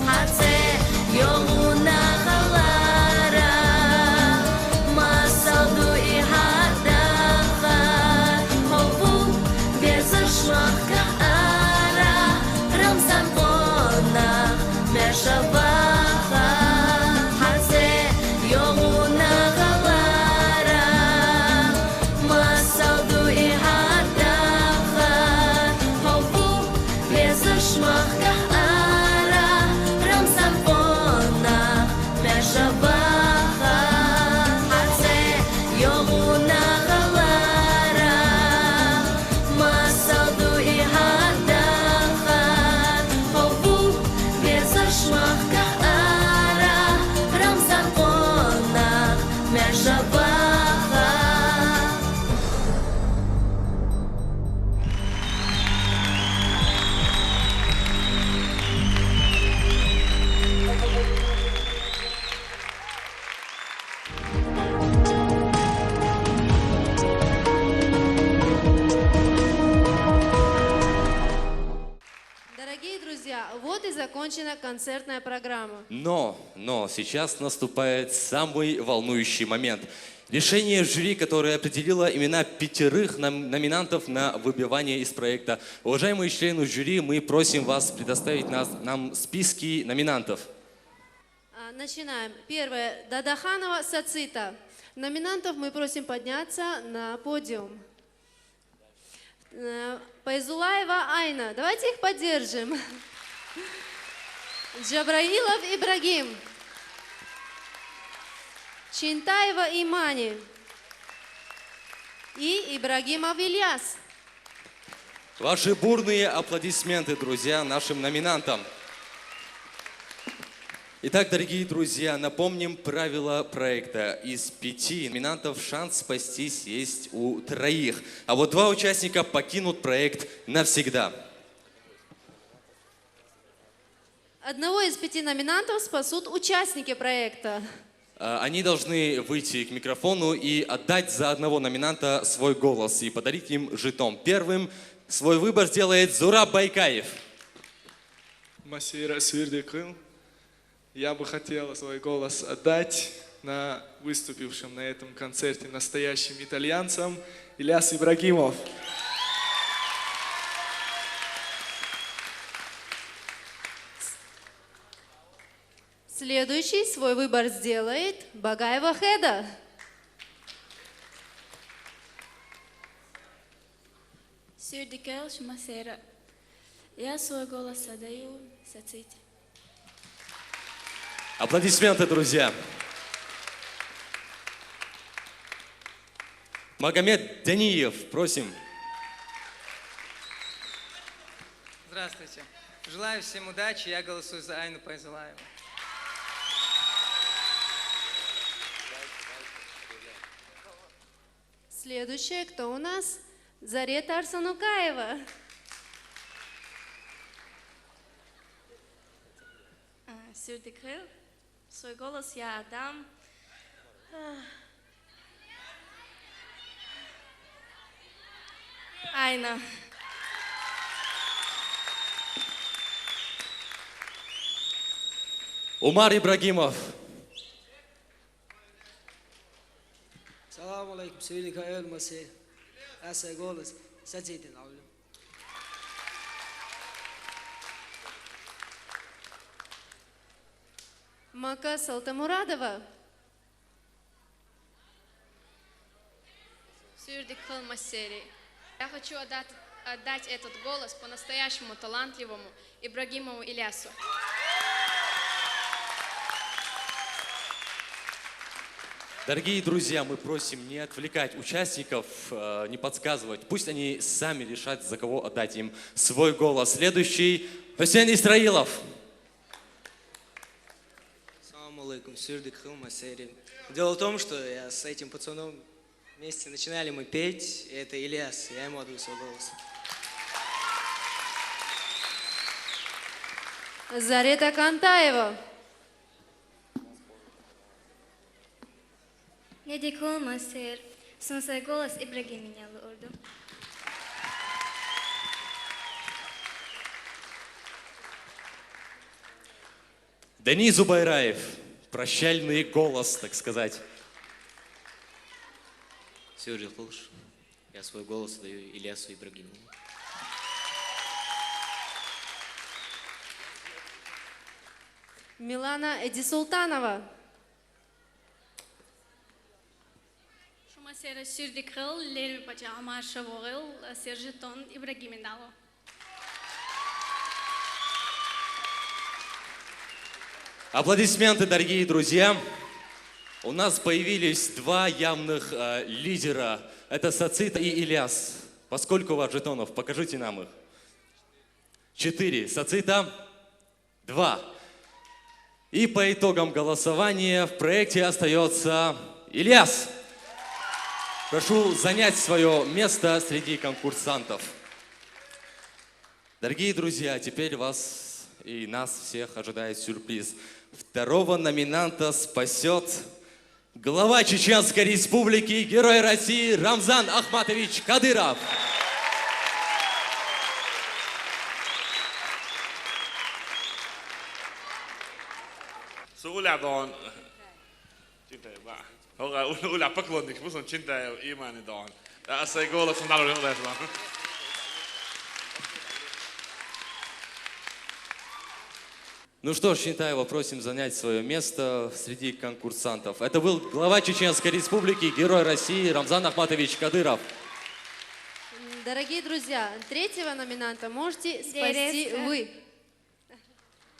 Хатсе йомуна халара Масалду и хаттахар Хобу безашмахка ара Рамзан конах мешаваха Хатсе йомуна халара Масалду и хаттахар Хобу безашмахка ара Рамзан конах мешаваха Хатсе йомуна халара Масалду и хаттахар Хобу безашмахка ара Рамзан конах мешаваха закончена концертная программа. Но сейчас наступает самый волнующий момент. Решение жюри, которое определило имена 5 номинантов на выбивание из проекта. Уважаемые члены жюри, мы просим вас предоставить нам списки номинантов. Начинаем. Первое. Дадаханова Сацита. Номинантов мы просим подняться на подиум. Пайзулаева Айна. Давайте их поддержим. Джабраилов Ибрагим. Чинтаева Имани. И Ибрагимов Ильяс. Ваши бурные аплодисменты, друзья, нашим номинантам. Итак, дорогие друзья, напомним правила проекта. Из 5 номинантов шанс спастись есть у 3. А вот 2 участника покинут проект навсегда. Одного из 5 номинантов спасут участники проекта. Они должны выйти к микрофону и отдать за одного номинанта свой голос и подарить им жетон. Первым свой выбор сделает Зураб Байкаев. Масира Свердикын. Я бы хотел свой голос отдать на выступившем на этом концерте настоящим итальянцам Ильяс Ибрагимов. Следующий свой выбор сделает Багаева Хеда. Сюрдикел Шмасера. Я свой голос отдаю Саците. Аплодисменты, друзья. Магомед Даниев, просим. Здравствуйте. Желаю всем удачи. Я голосую за Айну Пайзулаеву. Следующая, кто у нас? Зарета Арсанукаева. Сюрдикел. Свой голос я отдам. Айна. Умар Ибрагимов. Салам алейкум, Сюрдикел Масе. Я свой голос Саците наулю. Мака Салтамурадова. Сюрдикел Масери. Я хочу отдать этот голос по-настоящему талантливому Ибрагимову Ильясу. Дорогие друзья, мы просим не отвлекать участников, не подсказывать. Пусть они сами решат, за кого отдать им свой голос. Следующий Хусейн Исраилов. Салам алейкум, Сюрдикел Масери. Дело в том, что я с этим пацаном вместе начинали мы петь. И это Ильяс, я ему отдаю свой голос. Зарета Кантаева. Я дикол Масер. Сон свой голос Ибрагим меня лорду. Денис Зубайраев. Прощальный голос, так сказать. Сюрдикел. Я свой голос даю Ильясу Ибрагимову. Милана Эдисултанова. Шумасера Сюрдикел, Лерви Пачама Шавогел, Сержитон Ибрагиминдало. Аплодисменты, дорогие друзья. У нас появились 2 явных лидера. Это Сацита и Ильяс. Поскольку у вас жетонов? Покажите нам их. 4. Сацита. 2. И по итогам голосования в проекте остается Ильяс. Прошу занять свое место среди конкурсантов. Дорогие друзья, теперь вас и нас всех ожидает сюрприз. 2-го номинанта спасет глава Чеченской Республики, Герой России Рамзан Ахматович Кадыров. Uladon. Cinta ba. Hoga ula paklonnik musun cinta imani don. Asay gola sunalo ulat ba. Ну что ж, Чинтаева, просим занять свое место среди конкурсантов. Это был глава Чеченской Республики, герой России Рамзан Ахматович Кадыров. Дорогие друзья, третьего номинанта можете спасти вы.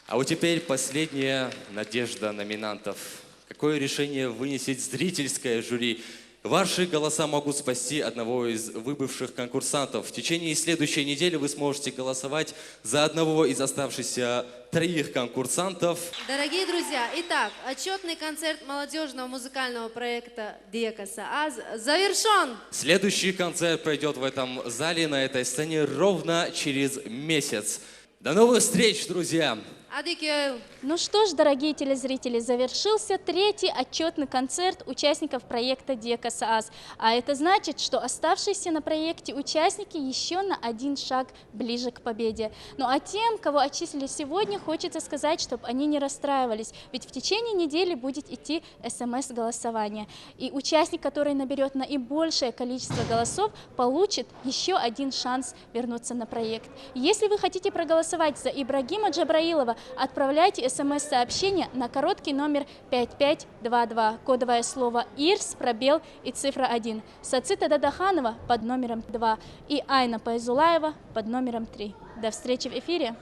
А вот теперь последняя надежда номинантов. Какое решение вынесет зрительское жюри? Ваши голоса могут спасти одного из выбывших конкурсантов. В течение следующей недели вы сможете голосовать за одного из оставшихся 3 конкурсантов. Дорогие друзья, итак, отчетный концерт молодежного музыкального проекта «Дека Саас» завершен. Следующий концерт пройдет в этом зале, на этой сцене, ровно через месяц. До новых встреч, друзья! Ну что ж, дорогие телезрители, завершился 3-й отчетный концерт участников проекта «Дека Саас». А это значит, что оставшиеся на проекте участники еще на 1 шаг ближе к победе. Ну а тем, кого отчислили сегодня, хочется сказать, чтобы они не расстраивались, ведь в течение недели будет идти СМС-голосование. И участник, который наберет наибольшее количество голосов, получит еще 1 шанс вернуться на проект. Если вы хотите проголосовать за Ибрагима Джабраилова, отправляйте СМС-сообщение на короткий номер 5522, кодовое слово «ИРС», пробел и цифра 1, Сацита Дадаханова под номером 2 и Айна Пайзулаева под номером 3. До встречи в эфире!